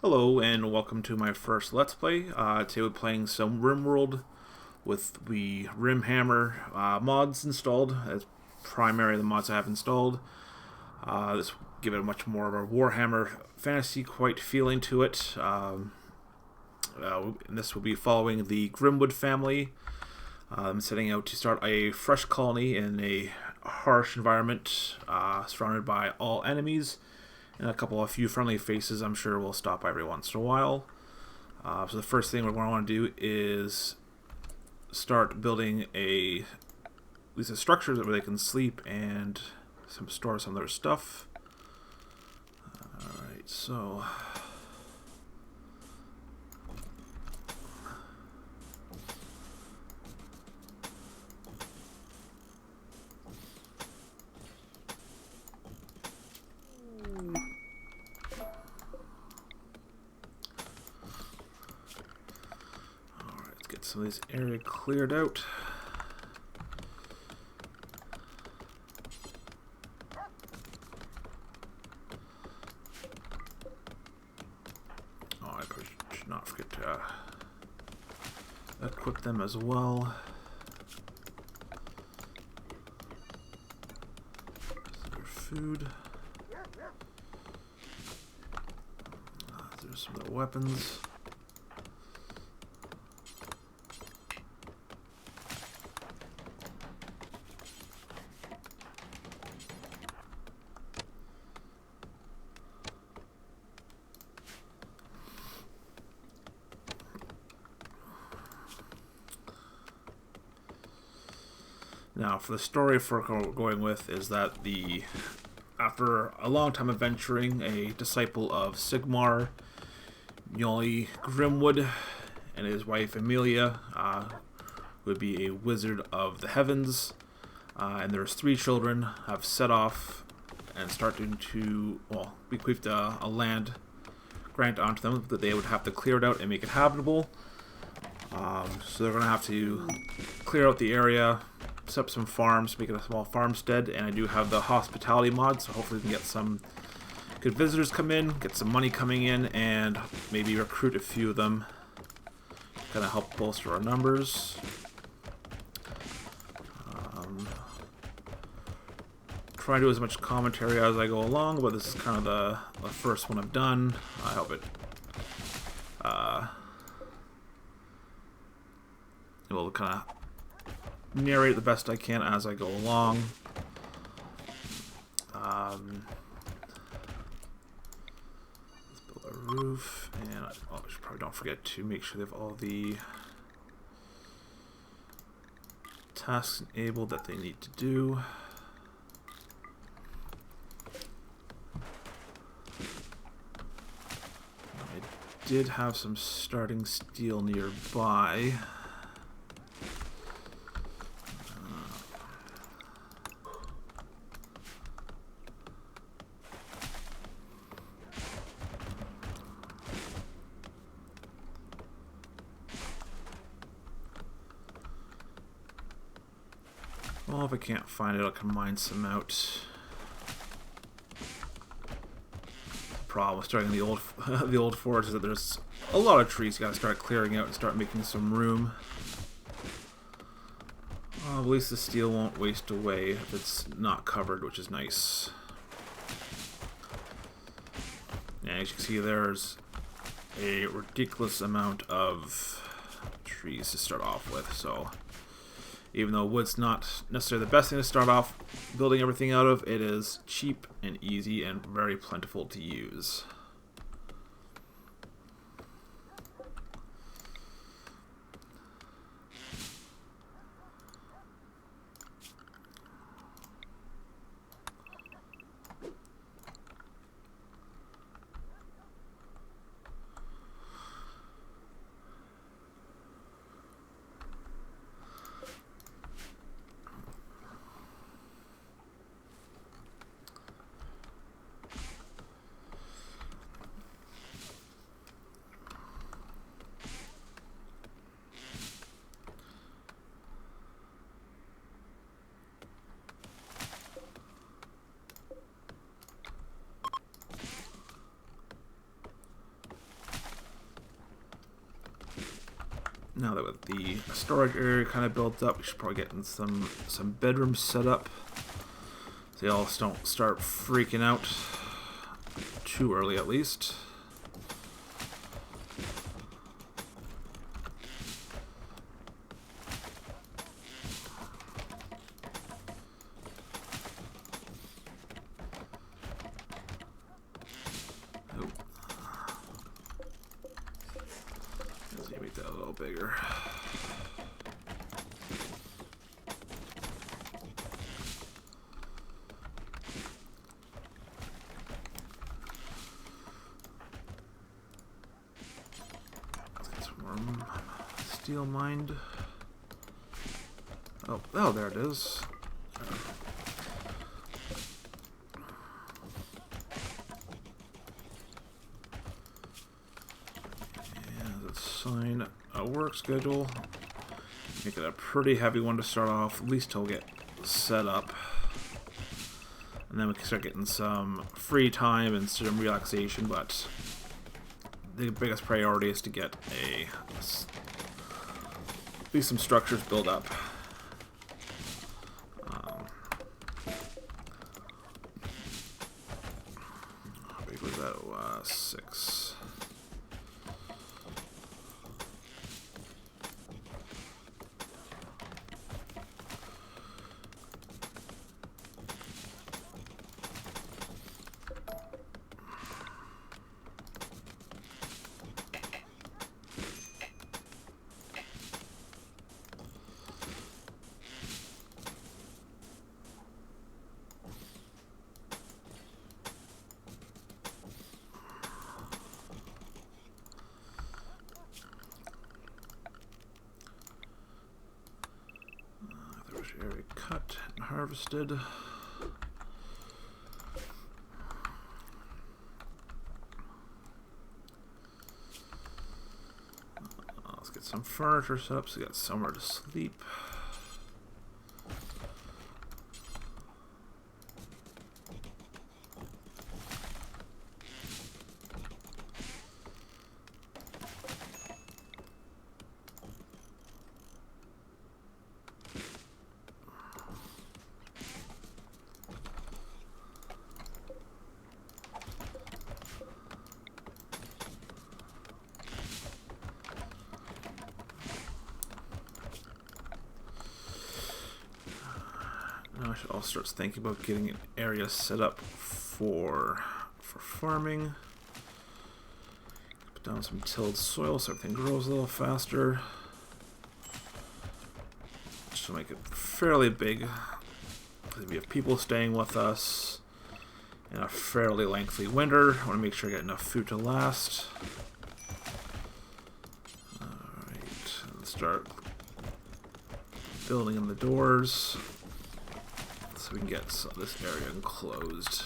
Hello and welcome to my first Let's Play. Today we're playing some RimWorld with the Rimhammer mods installed as primary the mods I have installed. This will give it a much more of a Warhammer Fantasy quite feeling to it. And this will be following the Grimwood family. I'm setting out to start a fresh colony in a harsh environment surrounded by all enemies. And a few friendly faces I'm sure will stop by every once in a while. So the first thing we're going to want to do is start building at least a structure where they can sleep and store some of their stuff. Alright, so get some of this area cleared out. Oh, I should not forget to equip them as well. Their food. There's some of their weapons. Now, for the story we're going with is that after a long time adventuring, a disciple of Sigmar, Yoli Grimwood, and his wife Amelia would be a wizard of the heavens, and there's 3 children, have set off and starting to, bequeathed a land grant onto them that they would have to clear it out and make it habitable. So they're going to have to clear out the area, set up some farms, make it a small farmstead, and I do have the hospitality mod, so hopefully we can get some good visitors come in, get some money coming in, and maybe recruit a few of them to kind of help bolster our numbers. Try to do as much commentary as I go along, but this is kind of the first one I've done. I hope it will kind of narrate the best I can as I go along. Let's build a roof, and I should probably don't forget to make sure they have all the tasks enabled that they need to do. I did have some starting steel nearby. Well, if I can't find it, I can mine some out. The problem with starting the old forest is that there's a lot of trees you gotta start clearing out and start making some room. At least the steel won't waste away if it's not covered, which is nice. And as you can see, there's a ridiculous amount of trees to start off with, so even though wood's not necessarily the best thing to start off building everything out of, it is cheap and easy and very plentiful to use. Now that with the storage area kind of built up, we should probably get in some bedrooms set up. So they all don't start freaking out too early, at least. Bigger. Let's get some more steel mined. Oh, there it is. And let's sign a work schedule. Make it a pretty heavy one to start off, at least till we get set up. And then we can start getting some free time and some relaxation, but the biggest priority is to get at least some structures built up. How big was that? 6. Area cut and harvested. Let's get some furniture set up so we got somewhere to sleep. Now I should also start thinking about getting an area set up for farming. Put down some tilled soil so everything grows a little faster. Just to make it fairly big. We have people staying with us in a fairly lengthy winter. I want to make sure I get enough food to last. Alright, let's start building in the doors so we can get this area enclosed.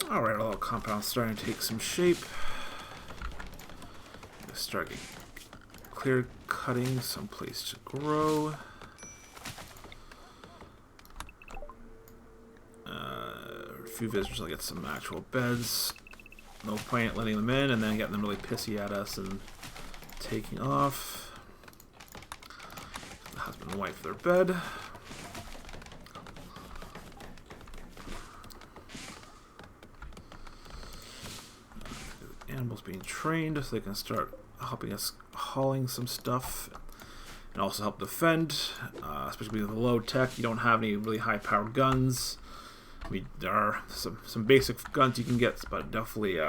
Alright, our little compound's starting to take some shape. Start clear cutting some place to grow. A few visitors will get some actual beds. No point letting them in and then getting them really pissy at us and taking off. The husband and wife their bed. Animals being trained so they can start helping us hauling some stuff and also help defend, especially with the low tech. You don't have any really high powered guns. I mean, there are some basic guns you can get, but definitely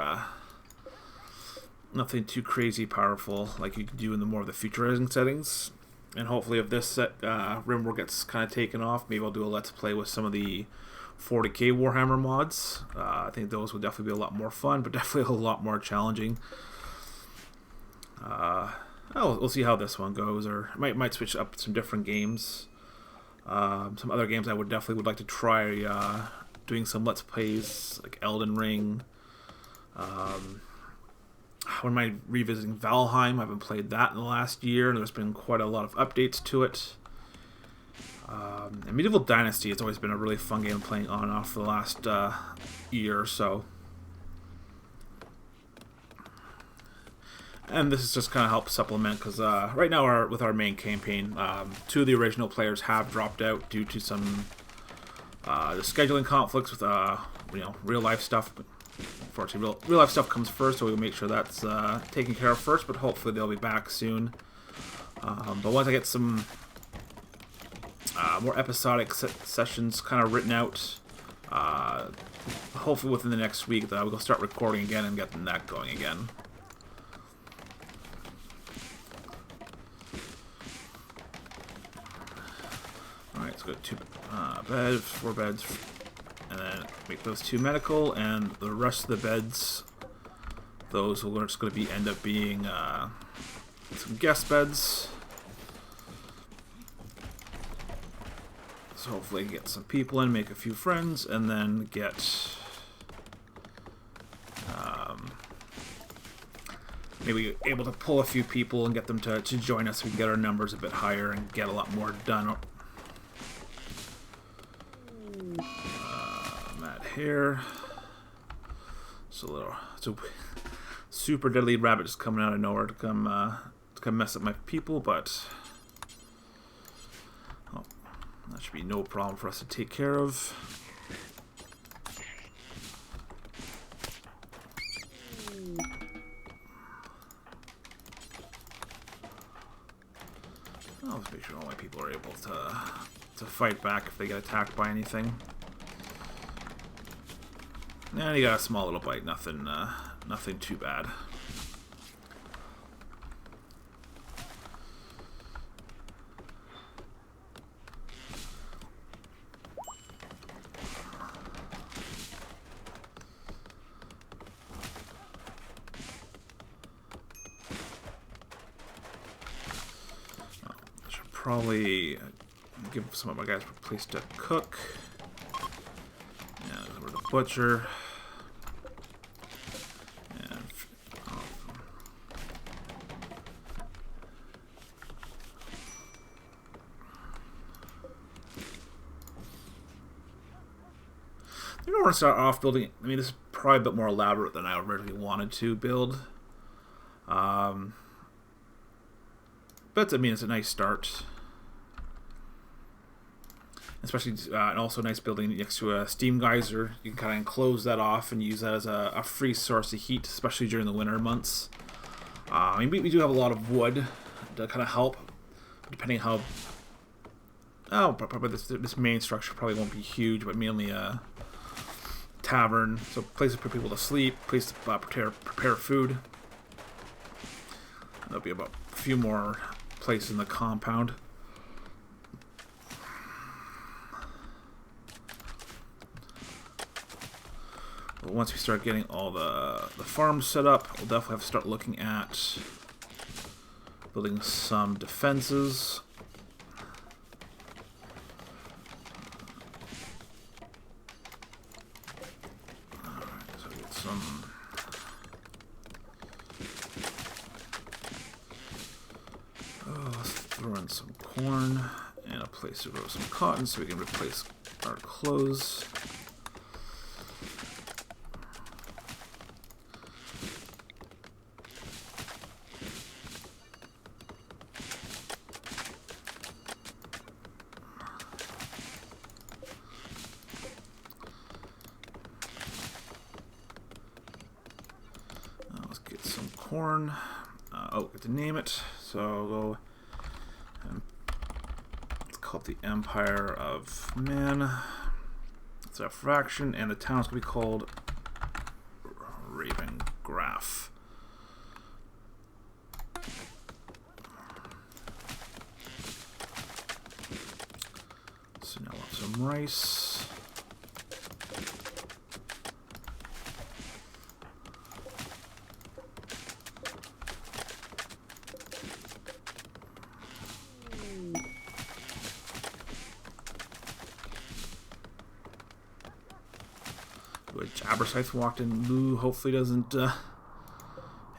nothing too crazy powerful like you can do in the more of the futurizing settings. And hopefully if this set Rimworld gets kind of taken off, maybe I'll do a let's play with some of the 40k Warhammer mods. I think those would definitely be a lot more fun, but definitely a lot more challenging. We'll see how this one goes, or might switch up some different games. Some other games I would definitely like to try doing some Let's Plays, like Elden Ring. When am I revisiting Valheim? I haven't played that in the last year. There's been quite a lot of updates to it. And Medieval Dynasty has always been a really fun game playing on and off for the last year or so. And this is just kind of help supplement, because right now with our main campaign, 2 of the original players have dropped out due to some the scheduling conflicts with real life stuff. Unfortunately, real life stuff comes first, so we'll make sure that's taken care of first. But hopefully they'll be back soon. But once I get some more episodic sessions kind of written out, hopefully within the next week, we'll start recording again and getting that going again. Alright, let's go 2 beds, 4 beds, and then make those 2 medical, and the rest of the beds, those are just going to end up being some guest beds. So hopefully get some people in, make a few friends, and then get maybe able to pull a few people and get them to join us so we can get our numbers a bit higher and get a lot more done. Matt here. So super deadly rabbit just coming out of nowhere to come mess up my people, but that should be no problem for us to take care of. Let's make sure all my people are able to fight back if they get attacked by anything. And you got a small little bite, nothing too bad. Probably give some of my guys a place to cook. Yeah, over the butcher. And I don't want to start off building. I mean, this is probably a bit more elaborate than I originally wanted to build. But I mean, it's a nice start. Especially, and also nice building next to a steam geyser. You can kind of enclose that off and use that as a free source of heat, especially during the winter months. I mean, we do have a lot of wood to kind of help, depending how. Oh, probably this main structure probably won't be huge, but mainly a tavern, so places for people to sleep, place to prepare food. There'll be about a few more places in the compound. But once we start getting all the farms set up, we'll definitely have to start looking at building some defenses. Alright, so get some. Let's throw in some corn and a place to grow some cotton so we can replace our clothes. Let's get some corn. Get to name it. So I'll go and let's call it the Empire of Man. It's a fraction, and the town's gonna be called Ravengraaf. So now we'll have some rice. Abersyth walked in. Ooh, hopefully doesn't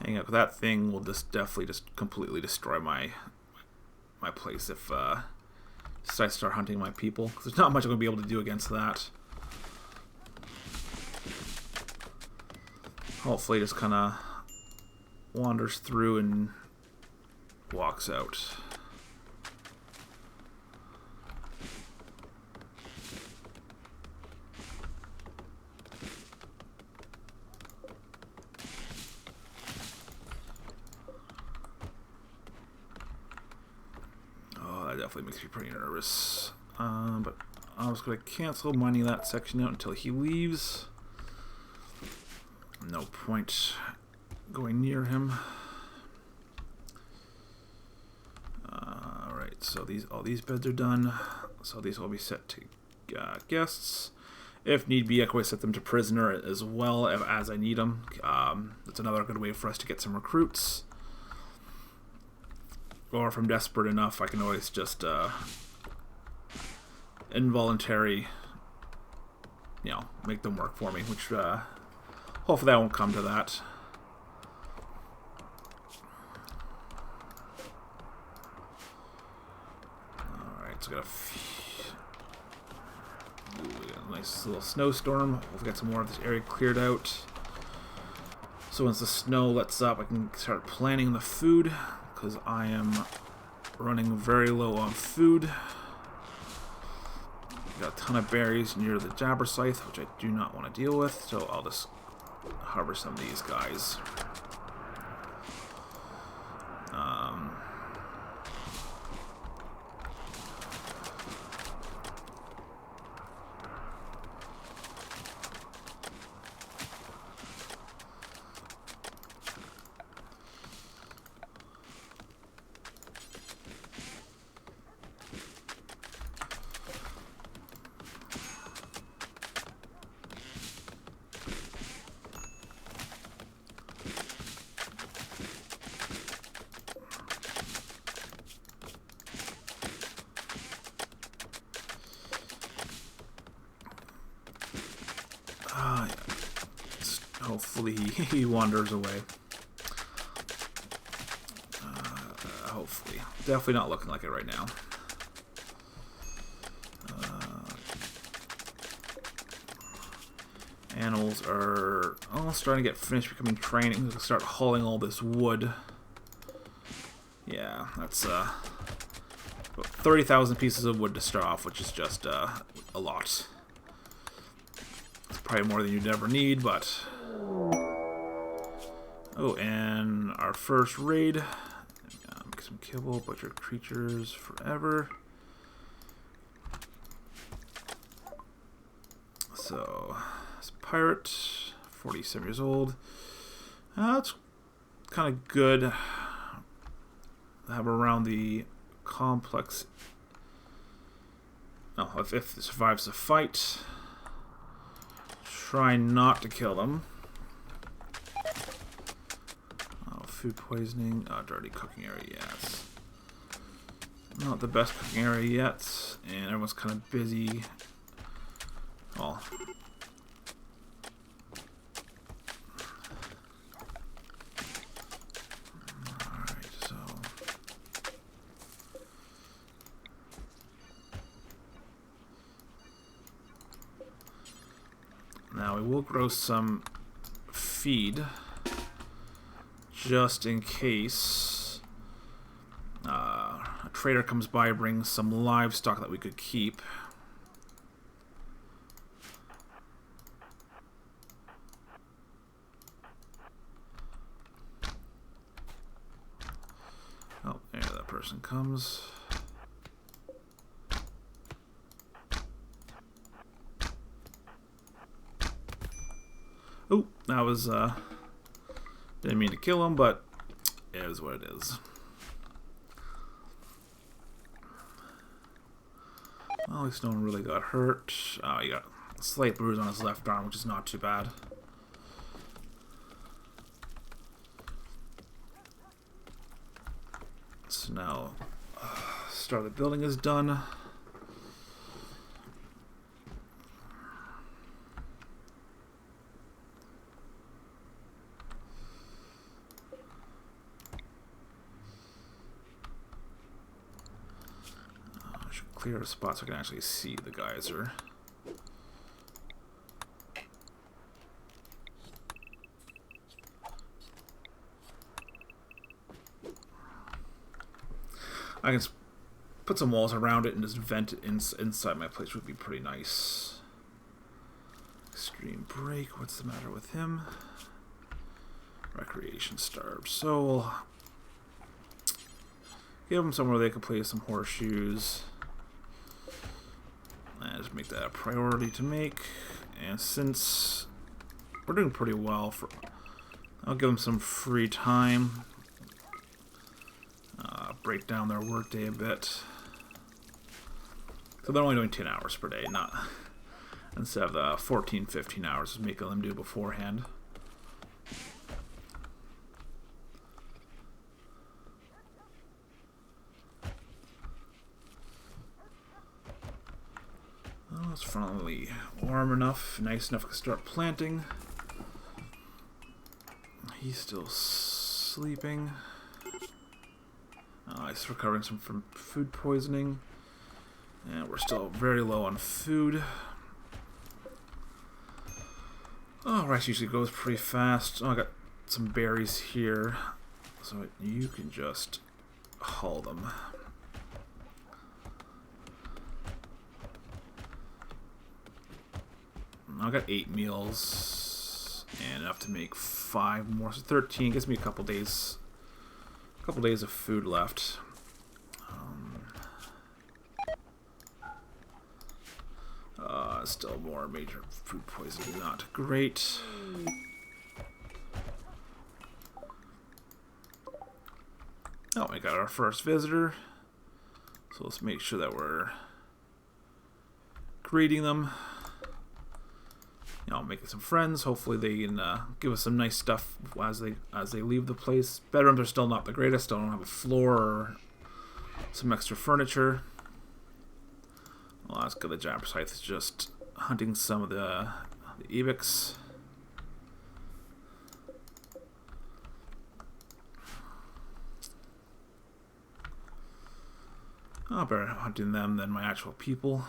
hang up. That thing will just definitely just completely destroy my place if I start hunting my people. 'Cause there's not much I'm going to be able to do against that. Hopefully just kind of wanders through and walks out. Oh, that definitely makes me pretty nervous. But I'm just going to cancel mining that section out until he leaves. No point going near him. Alright, so all these beds are done. So these will be set to guests. If need be, I can always set them to prisoner as well as I need them. That's another good way for us to get some recruits. Or if I'm desperate enough, I can always just involuntary, make them work for me, which hopefully that won't come to that. Alright, so we got a nice little snowstorm. We'll get some more of this area cleared out. So once the snow lets up, I can start planning the food, because I am running very low on food. Got a ton of berries near the Jabbersyth, which I do not want to deal with, so I'll just harvest some of these guys. Hopefully he wanders away. Hopefully. Definitely not looking like it right now. Animals are starting to get finished becoming training. We'll start hauling all this wood. Yeah, that's about 30,000 pieces of wood to start off, which is just a lot. It's probably more than you'd ever need, but... Oh, and our first raid. Get some kibble, butcher creatures forever. So, this pirate, 47 years old. That's kind of good to have around the complex. Oh, if it survives the fight, try not to kill them. Food poisoning, dirty cooking area, yes. Not the best cooking area yet, and everyone's kind of busy. Well, alright, so now we will grow some feed. Just in case a trader comes by, brings some livestock that we could keep. Oh, there that person comes. Oh, that was didn't mean to kill him, but it is what it is. Well, at least no one really got hurt. Oh, he got a slight bruise on his left arm, which is not too bad. So now, start of the building is done. clear a spot so I can actually see the geyser. I can put some walls around it and just vent it inside my place would be pretty nice. Extreme break, what's the matter with him? Recreation starved soul. Give them somewhere they can play some horseshoes. And just make that a priority to make. And since we're doing pretty well, I'll give them some free time. Break down their workday a bit. So they're only doing 10 hours per day, not instead of the 14, 15 hours making them do beforehand. Oh, it's finally warm enough, nice enough to start planting. He's still sleeping. He's recovering from food poisoning. And we're still very low on food. Oh, rice usually goes pretty fast. Oh, I got some berries here. So you can just haul them. I got 8 meals and enough to make 5 more, so 13. Gives me a couple days of food left. Still more major food poisoning, not great. Oh, we got our first visitor. So let's make sure that we're greeting them. You know, making some friends. Hopefully they can give us some nice stuff as they leave the place. Bedrooms are still not the greatest. Still don't have a floor or some extra furniture. Well, that's good. The Jabber Scythe is just hunting some of the evics. Oh, better hunting them than my actual people.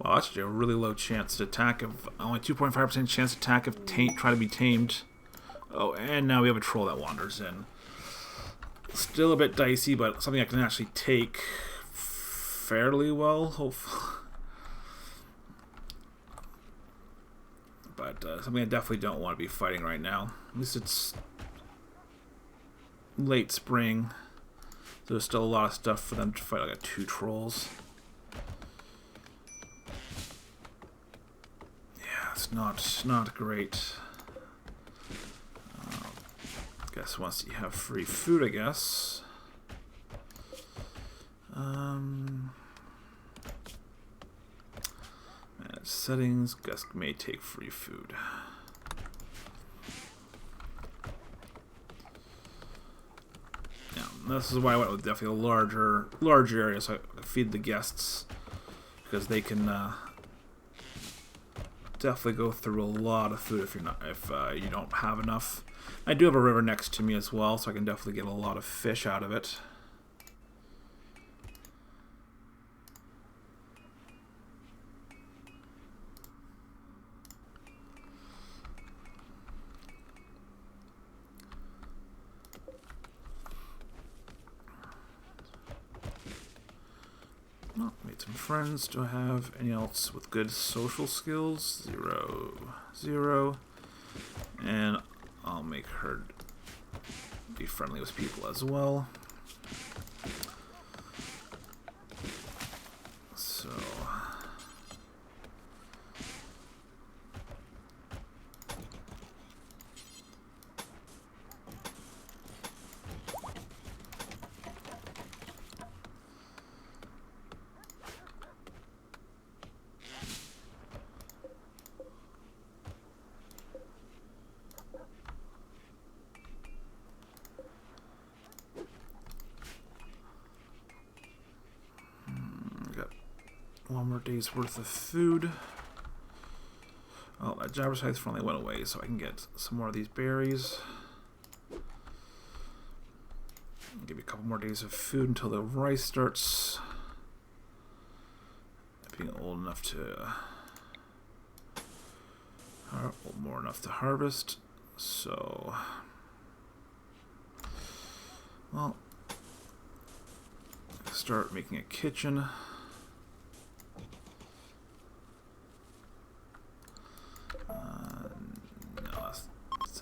Well, that's actually a really low chance to attack. Only 2.5% chance to attack if try to be tamed. Oh, and now we have a troll that wanders in. Still a bit dicey, but something I can actually take fairly well, hopefully. But something I definitely don't want to be fighting right now. At least it's late spring. So there's still a lot of stuff for them to fight. I got 2 trolls. It's not great. Guess once you have free food, I guess. Manage settings. Guess may take free food. Yeah, this is why I went with definitely a large area, so I feed the guests because they can. Definitely go through a lot of food if you don't have enough. I do have a river next to me as well, so I can definitely get a lot of fish out of it. Oh, made some friends. Do I have any else with good social skills? 0, 0. And I'll make her be friendly with people as well. So One more day's worth of food. Oh, that Jabbersides finally went away, so I can get some more of these berries. I'll give you a couple more days of food until the rice starts being old enough to more enough to harvest. So, well, start making a kitchen.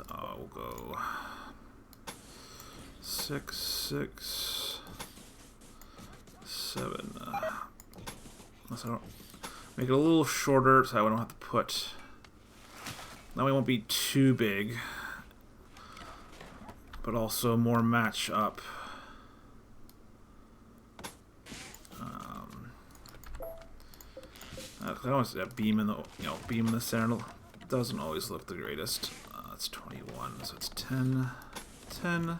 No, we'll go 6, 6, 7. Unless I don't make it a little shorter, so I don't have to put. That way it won't be too big, but also more match up. I don't want to see a beam in the beam in the center. Doesn't always look the greatest. It's 21, so it's 10, 10.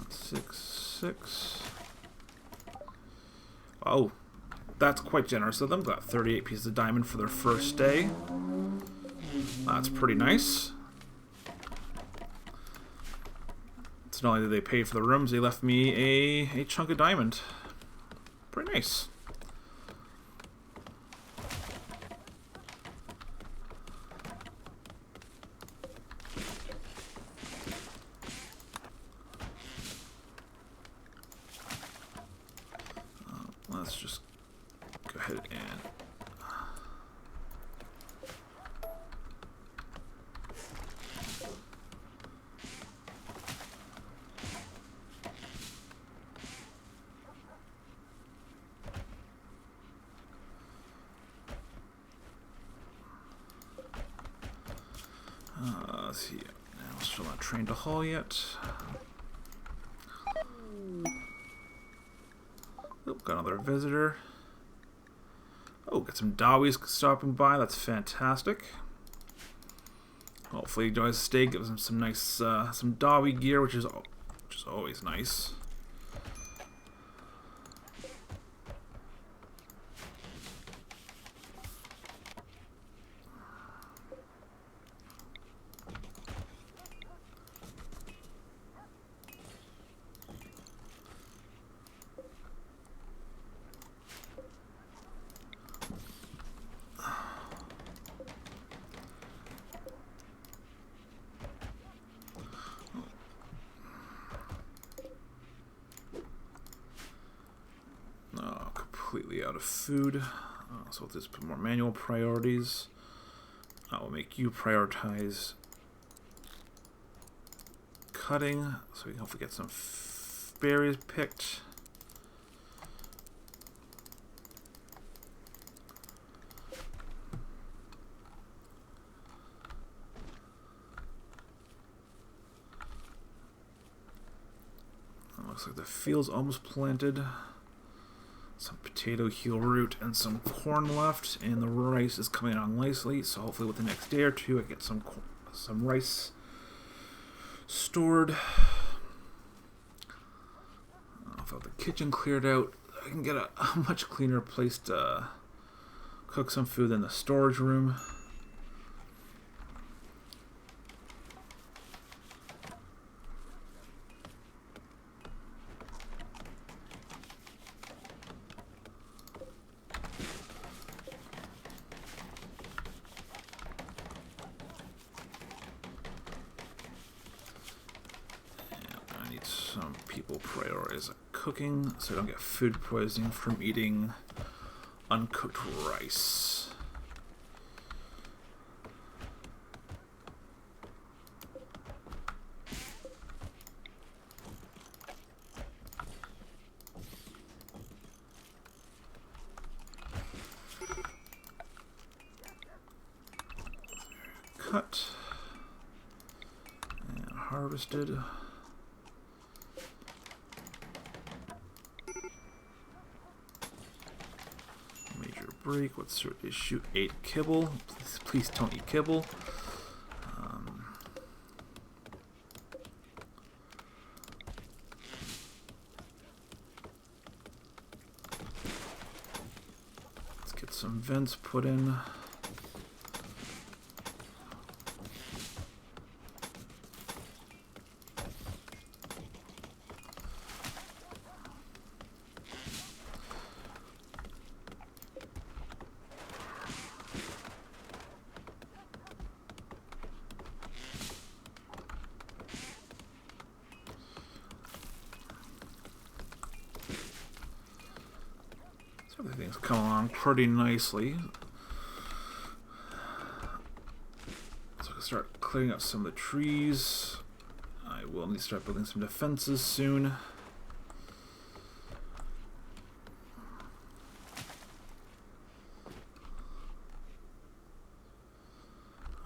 6, 6. Oh, that's quite generous of them. Got 38 pieces of diamond for their first day. That's pretty nice. So not only did they pay for the rooms, they left me a chunk of diamond. Pretty nice. Let's just go ahead and let's see. Now still not trained to haul yet. Oop, got another visitor. Oh, got some Dowies stopping by. That's fantastic. Hopefully he enjoys the stay. Gives him some nice, some Dowie gear, which is always nice. Completely out of food, so we'll just put more manual priorities. I will make you prioritize cutting, so we can hopefully get some berries picked. Looks like the field's almost planted. Some potato heel root and some corn left, and the rice is coming on nicely. So hopefully, with the next day or two, I get some rice stored. If I have the kitchen cleared out, I can get a much cleaner place to cook some food than the storage room. Some people prioritize cooking so I don't get food poisoning from eating uncooked rice. Cut and harvested. Break. Let's shoot 8 kibble. Please don't eat kibble. some vents put in. Everything's coming along pretty nicely. So I can start clearing up some of the trees. I will need to start building some defenses soon.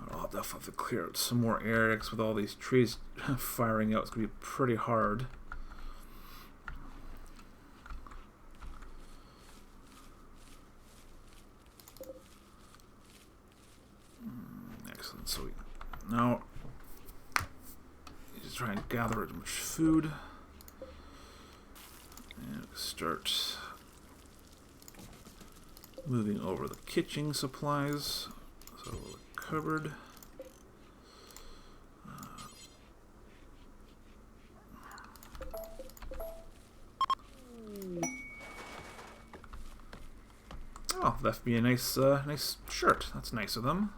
I'll definitely have to clear out some more areas with all these trees firing out. It's going to be pretty hard. Excellent. So now just try and gather as much food and start moving over the kitchen supplies. So the cupboard. Oh, left me a nice, nice shirt. That's nice of them.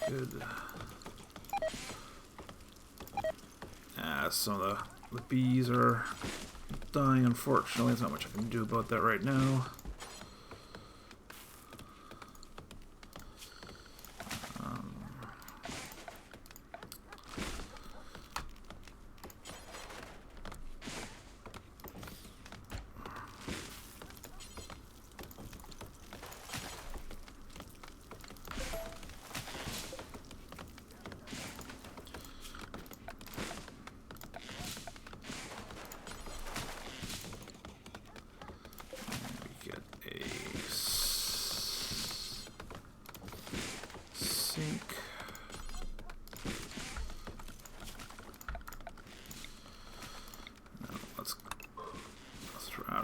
Good. Some of the bees are dying, unfortunately. There's not much I can do about that right now.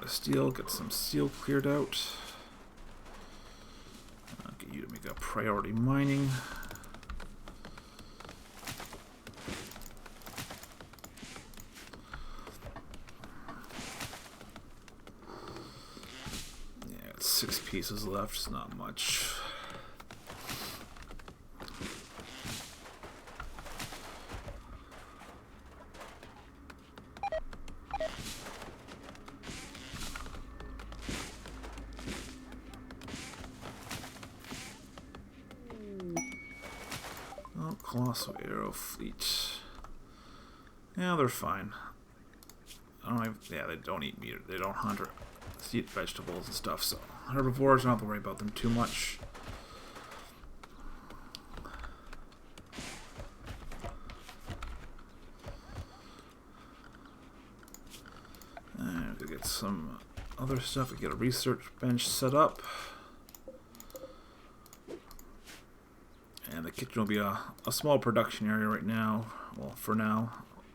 Steel, get some steel cleared out. Get you to make up priority mining. Yeah, it's 6 pieces left, it's not much. Colossal Arrow Fleet. Yeah, they're fine. Yeah, they don't eat meat. They don't hunt or eat vegetables and stuff, so herbivores, don't have to worry about them too much. And we get some other stuff. We get a research bench set up. And the kitchen will be a small production area right now. Well, for now,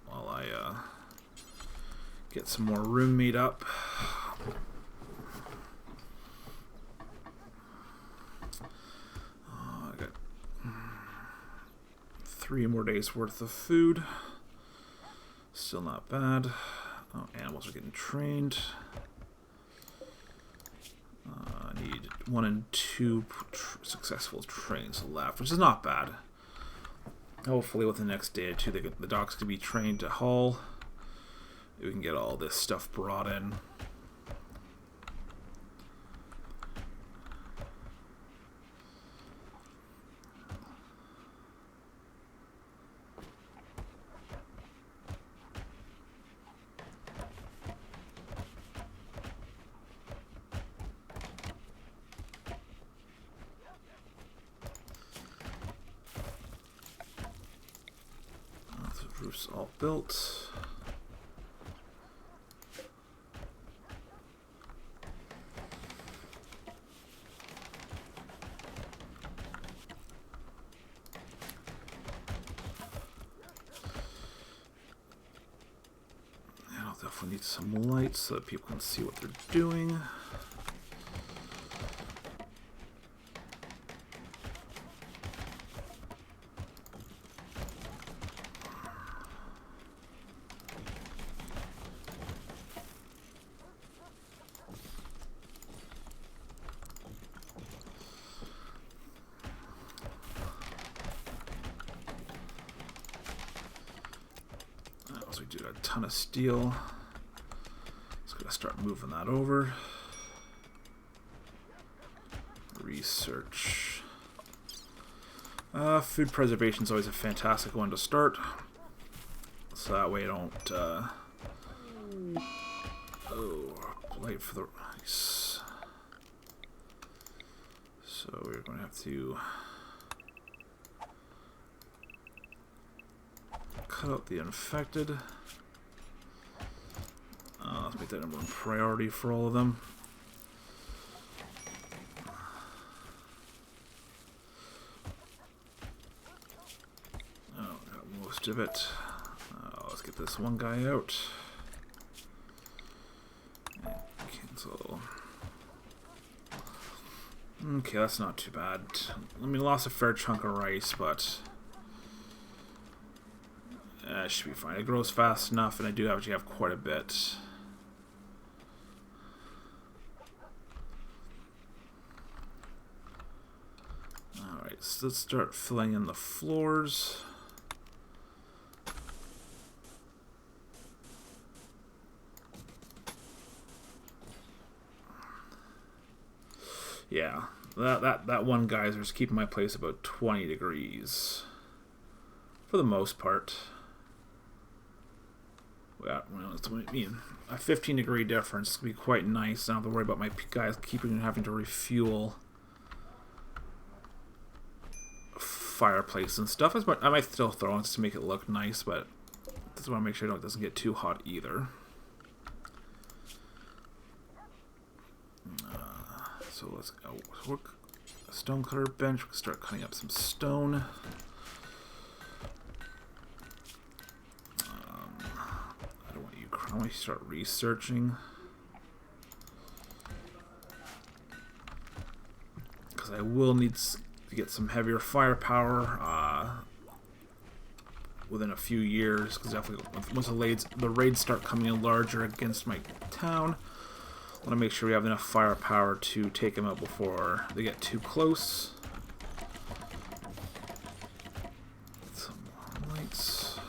while I get some more room made up. I got 3 more days worth of food. Still not bad. Oh, animals are getting trained. I need 1 and 2 successful trains left, which is not bad. Hopefully within the next day or two, the dogs can be trained to haul. We can get all this stuff brought in. Roof's all built. definitely need some light so that people can see what they're doing. We do a ton of steel. Just gonna start moving that over. Research. Food preservation is always a fantastic one to start. So that way I don't. Light for the rice. So we're going to have to cut out the infected. Let's make that number one priority for all of them. Oh, got most of it. Let's get this one guy out. And cancel. Okay, that's not too bad. I mean, lost a fair chunk of rice, but it should be fine. It grows fast enough, and I do actually have quite a bit. Alright, so let's start filling in the floors. Yeah, that one geyser's keeping my place about 20 degrees. For the most part. Well, that's what I mean. A 15-degree difference would be quite nice. I don't have to worry about my guys having to refuel fireplace and stuff. I might still throw it to make it look nice, but I just want to make sure it doesn't get too hot either. So let's go work a stone cutter bench. We can start cutting up some stone. I want to start researching, because I will need to get some heavier firepower within a few years, because definitely once the raids start coming in larger against my town, I want to make sure we have enough firepower to take them out before they get too close. Some more lights.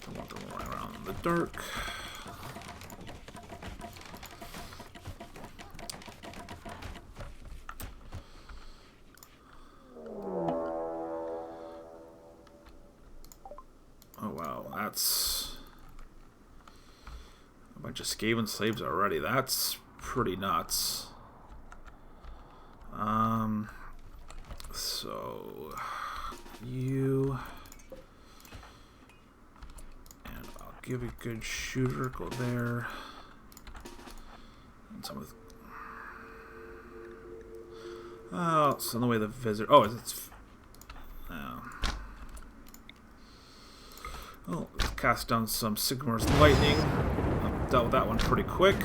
Don't want them running around in the dark. Oh wow, that's a bunch of Skaven slaves already. That's pretty nuts. So you, and I'll give a good shooter, go there. And some of the, oh, it's in the way the visitor. Oh, it's oh, let's cast down some Sigmar's lightning. Dealt with that one pretty quick.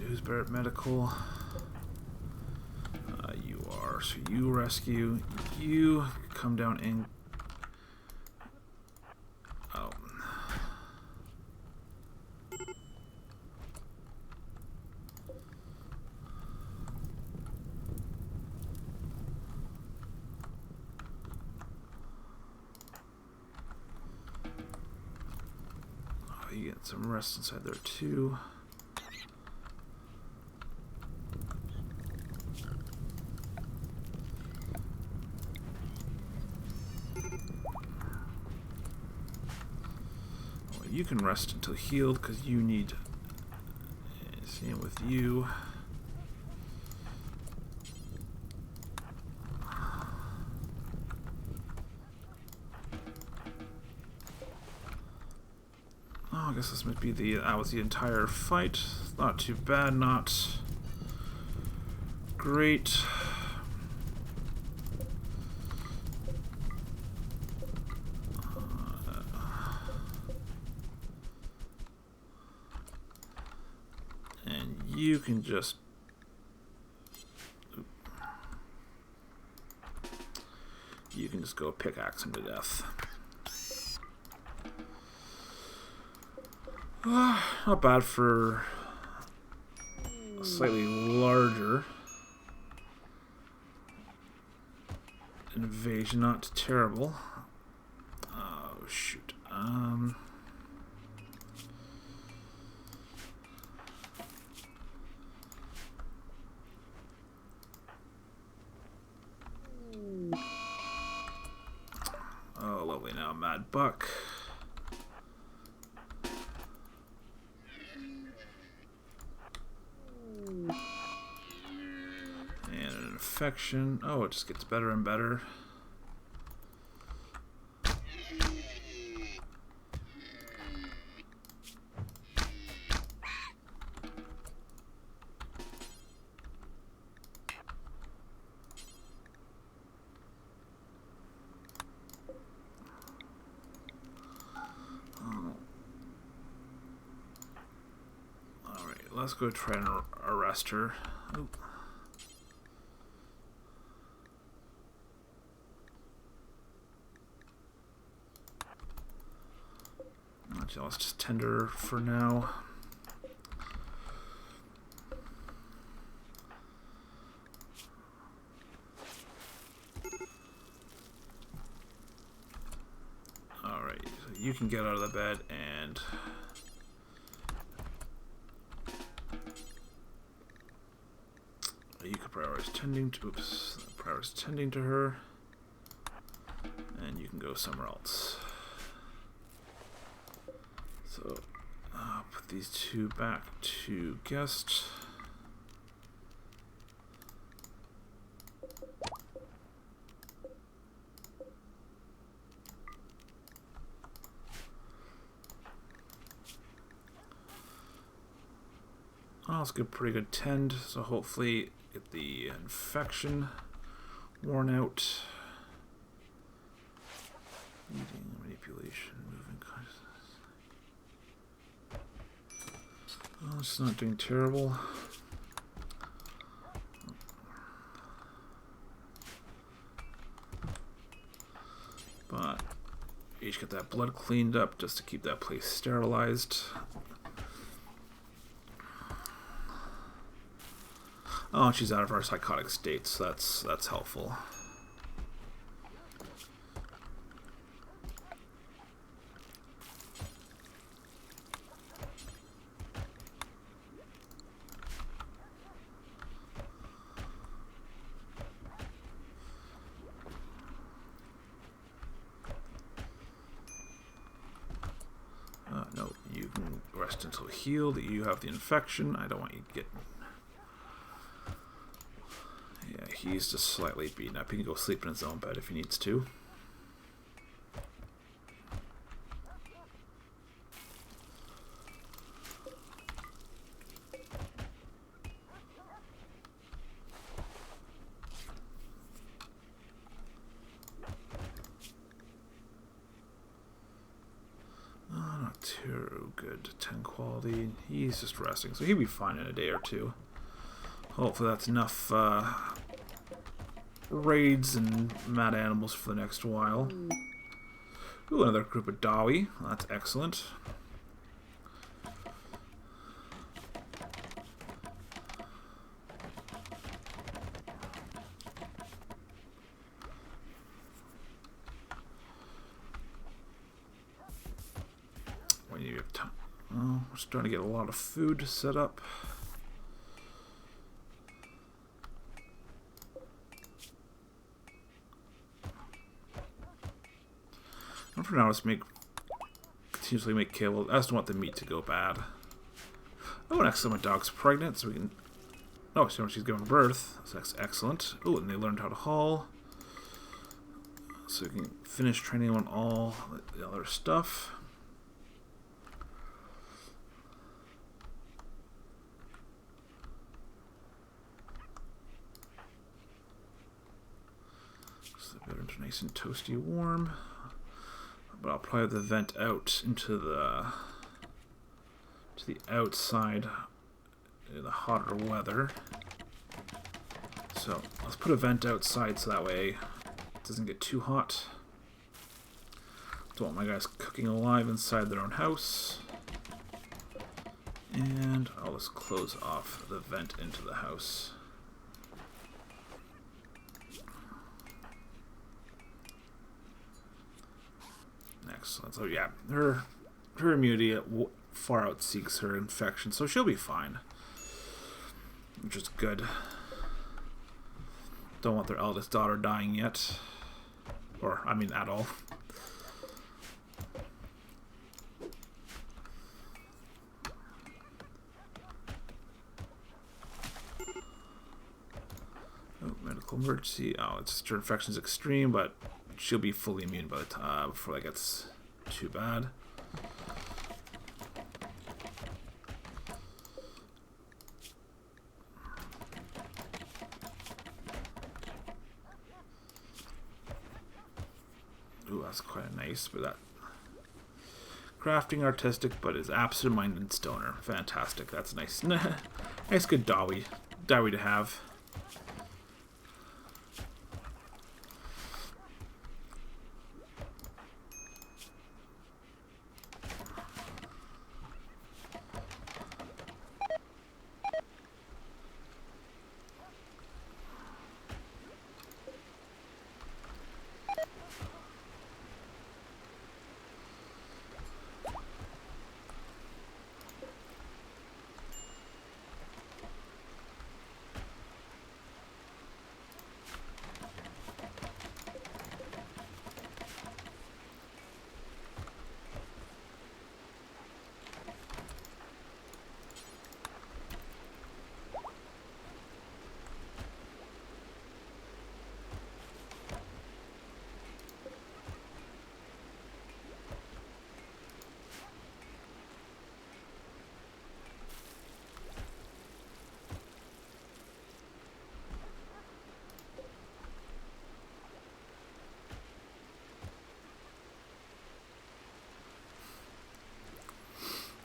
And who's better at medical? You are. So you rescue. You come down and oh. You get some rest inside there too. You can rest until healed because you need. Same with you. Oh, I guess this might be that was the entire fight. Not too bad, not great. And you can just go pickaxe him to death. Not bad for a slightly larger invasion, not terrible. Oh, shoot. Oh, lovely now, Mad Buck. And an infection. Oh, it just gets better and better. Let's go try and arrest her. Oop. Let's just tend her for now. Alright, so you can get out of the bed and you could prioritize tending to, prioritize tending to her, and you can go somewhere else. So, put these two back to guest. Oh, it's a pretty good tend, so hopefully get the infection worn out. Eating, manipulation, moving consciousness. Oh, it's not doing terrible. But each get that blood cleaned up just to keep that place sterilized. Oh, she's out of her psychotic state, so that's helpful. No, you can rest until healed. You have the infection. I don't want you to get... Yeah, he's just slightly beaten up. He can go sleep in his own bed if he needs to. Not too good. 10 quality. He's just resting, so he'll be fine in a day or two. Hopefully that's enough raids and mad animals for the next while. Ooh, another group of Dawi. That's excellent. When you have time. Oh, we're starting to get a lot of food set up. For now, let's continuously make kibble. I just don't want the meat to go bad. Oh, and actually my dog's pregnant, so we can... Oh, so she's giving birth. So that's excellent. Oh, and they learned how to haul. So we can finish training on all the other stuff. So the better nice and toasty warm. But I'll probably have the vent out into the outside in the hotter weather. So let's put a vent outside so that way it doesn't get too hot. Don't want my guys cooking alive inside their own house. And I'll just close off the vent into the house. Excellent. So yeah, her immunity far outseeks her infection, so she'll be fine. Which is good. Don't want their eldest daughter dying yet. Or, I mean, at all. Oh, medical emergency. Oh, it's just her infection's extreme, but she'll be fully immune by the time before that gets too bad. Ooh, that's quite nice, but that crafting artistic, but is absent-minded stoner. Fantastic. That's nice. Nice, good dowie to have.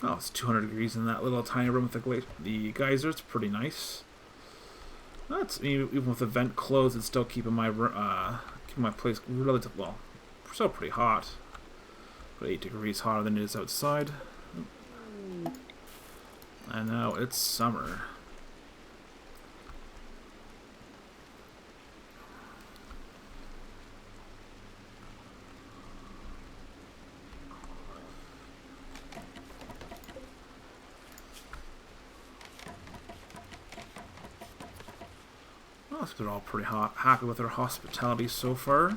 Oh, it's 200 degrees in that little tiny room with the geyser. It's pretty nice. That's even with the vent closed, it's still keeping my place relatively well. Still pretty hot, but 8 degrees hotter than it is outside. And now it's summer. They're all pretty happy with their hospitality so far.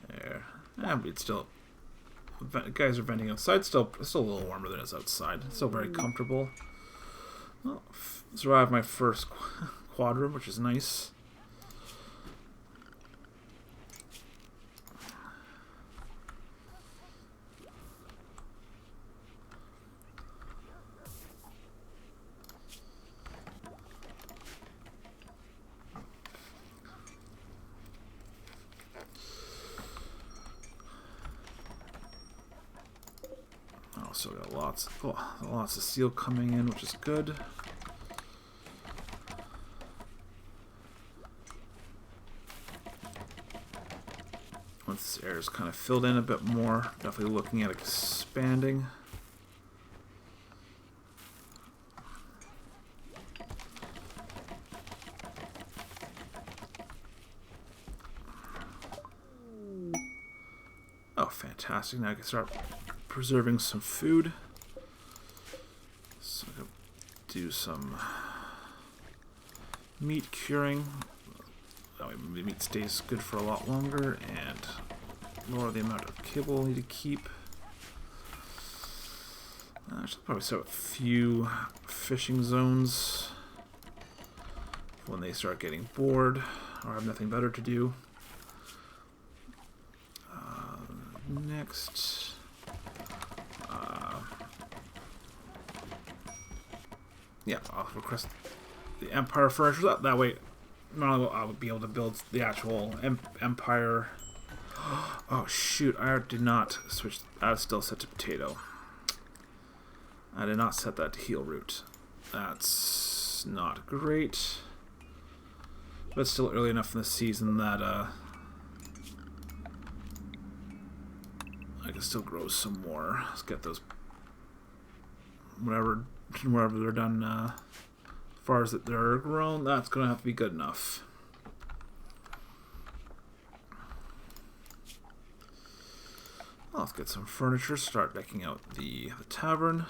There. Yeah, but it's still... Guys are venting outside. Still a little warmer than it is outside. It's still very comfortable. Well, survived my first quadrum, which is nice. So we got lots of steel coming in, which is good. Once this area is kind of filled in a bit more, definitely looking at expanding. Oh, fantastic. Now I can start preserving some food. So I'm gonna do some Meat curing. That way the meat stays good for a lot longer, and lower the amount of kibble we need to keep. I should probably set up a few fishing zones when they start getting bored or have nothing better to do. Next, yeah, I'll request the Empire furniture. That way, not only will I be able to build the actual Empire. Oh shoot! I did not switch. I was still set to potato. I did not set that to heel root. That's not great, but it's still early enough in the season that I can still grow some more. Let's get those wherever they're done. As far as that they're grown, that's gonna have to be good enough. Well, let's get some furniture. Start decking out the tavern.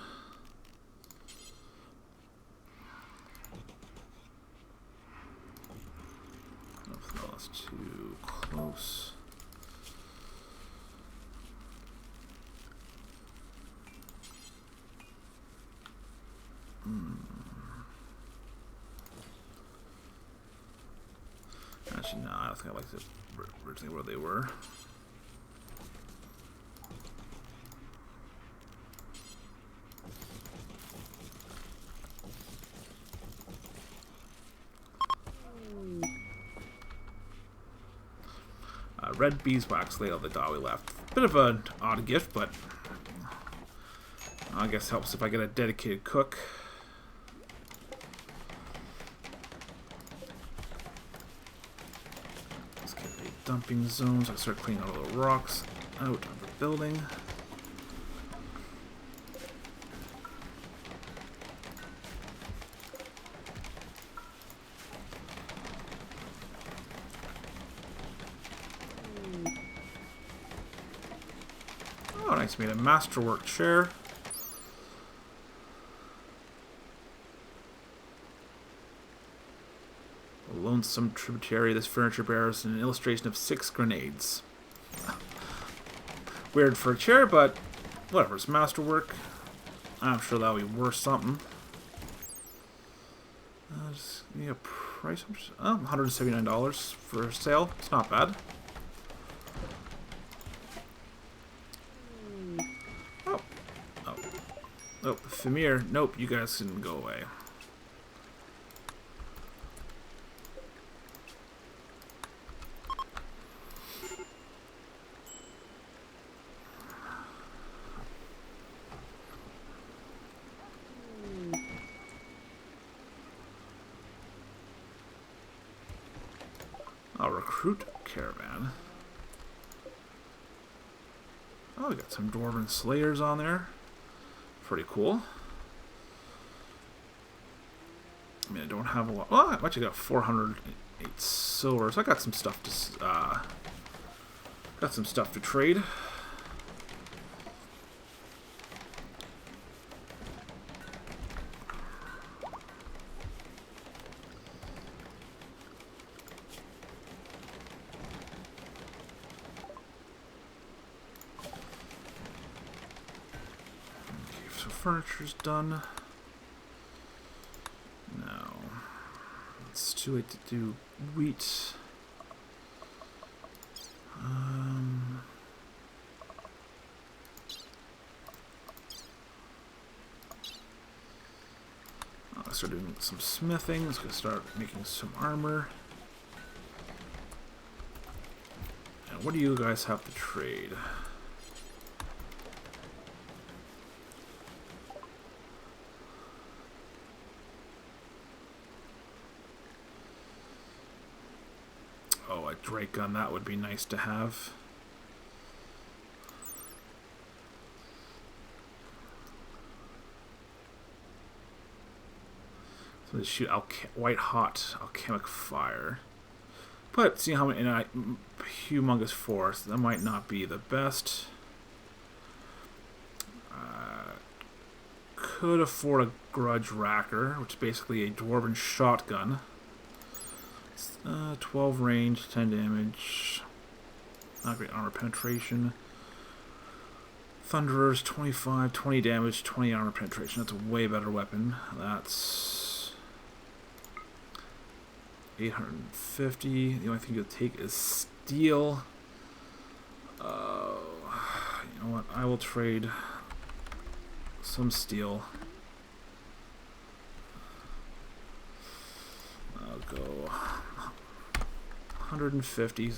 Oh, that's too close. Actually, no, I don't think I like to originally where they were. Red beeswax laid out the dot we left. Bit of an odd gift, but I guess helps if I get a dedicated cook. Let's get a dumping zone so I start cleaning all the rocks out of the building. Oh, nice. Made a masterwork chair. A lonesome tributary. This furniture bears an illustration of 6 grenades. Weird for a chair, but whatever. It's masterwork. I'm sure that'll be worth something. Just give me a price. Oh, $179 for sale. It's not bad. Oh, Famir, nope, you guys can go away. I'll recruit caravan. Oh, we got some Dwarven Slayers on there. Pretty cool. I mean, I don't have a lot. Oh, I've actually got 408 silver, so I got some stuff to trade. Furniture's done. Now, it's too late to do wheat. I'll start doing some smithing. Let's go start making some armor. And what do you guys have to trade? Oh, a Drake gun, that would be nice to have. So they shoot white hot alchemic fire. But seeing how many in a humongous force, that might not be the best. Could afford a grudge racker, which is basically a dwarven shotgun. 12 range, 10 damage. Not great armor penetration. Thunderers, 25, 20 damage, 20 armor penetration. That's a way better weapon. That's 850. The only thing you'll take is steel. You know what? I will trade some steel. I'll go 150.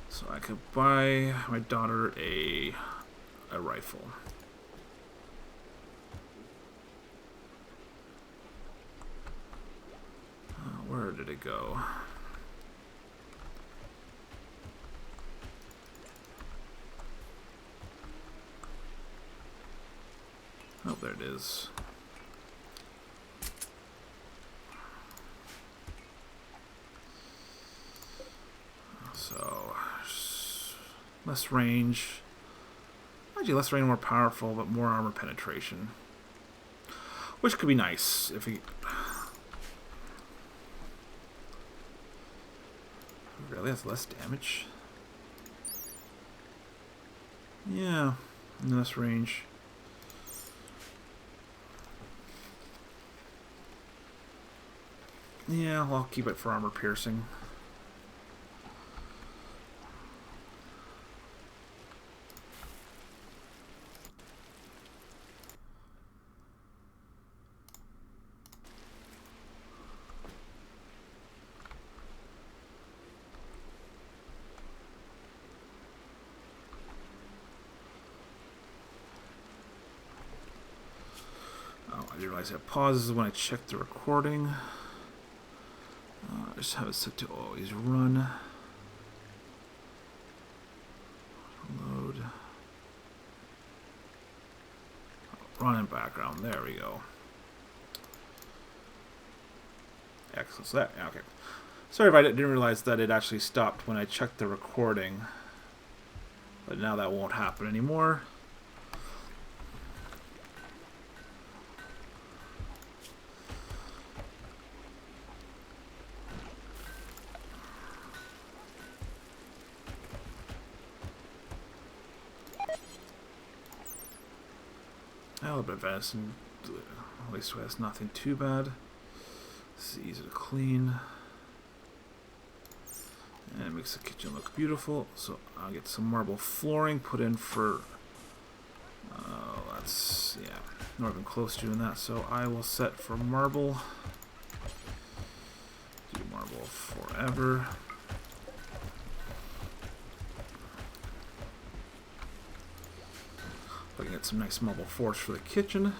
So I could buy my daughter a rifle. Where did it go? Oh, there it is. So, less range. Actually, less range, more powerful, but more armor penetration. Which could be nice if he... Really? That's less damage? Yeah, less range. Yeah, well, I'll keep it for armor piercing. Oh, I didn't realize it pauses when I check the recording. I just have it set to always run. Load. Run in background. There we go. Excellent. So that, okay. Sorry if I didn't realize that it actually stopped when I checked the recording. But now that won't happen anymore. A little bit of venison, at least that's nothing too bad. It's easy to clean. And it makes the kitchen look beautiful. So I'll get some marble flooring put in for... that's, yeah, not even close to doing that. So I will set for marble. Do marble forever. I can get some nice marble floors for the kitchen.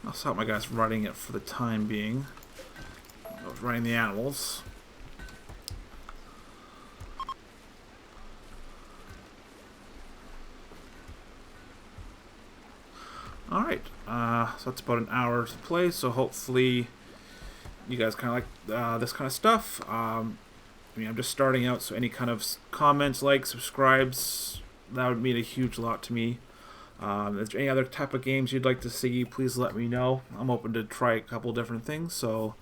I'll stop my guys running it for the time being. I was running the animals. Alright, so that's about an hour to play, so hopefully you guys kind of like this kind of stuff. I mean, I'm just starting out, so any kind of comments, likes, subscribes, that would mean a huge lot to me. If there's any other type of games you'd like to see, please let me know. I'm open to try a couple different things, so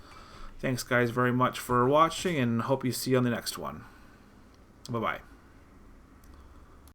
thanks guys very much for watching, and hope you see you on the next one. Bye-bye.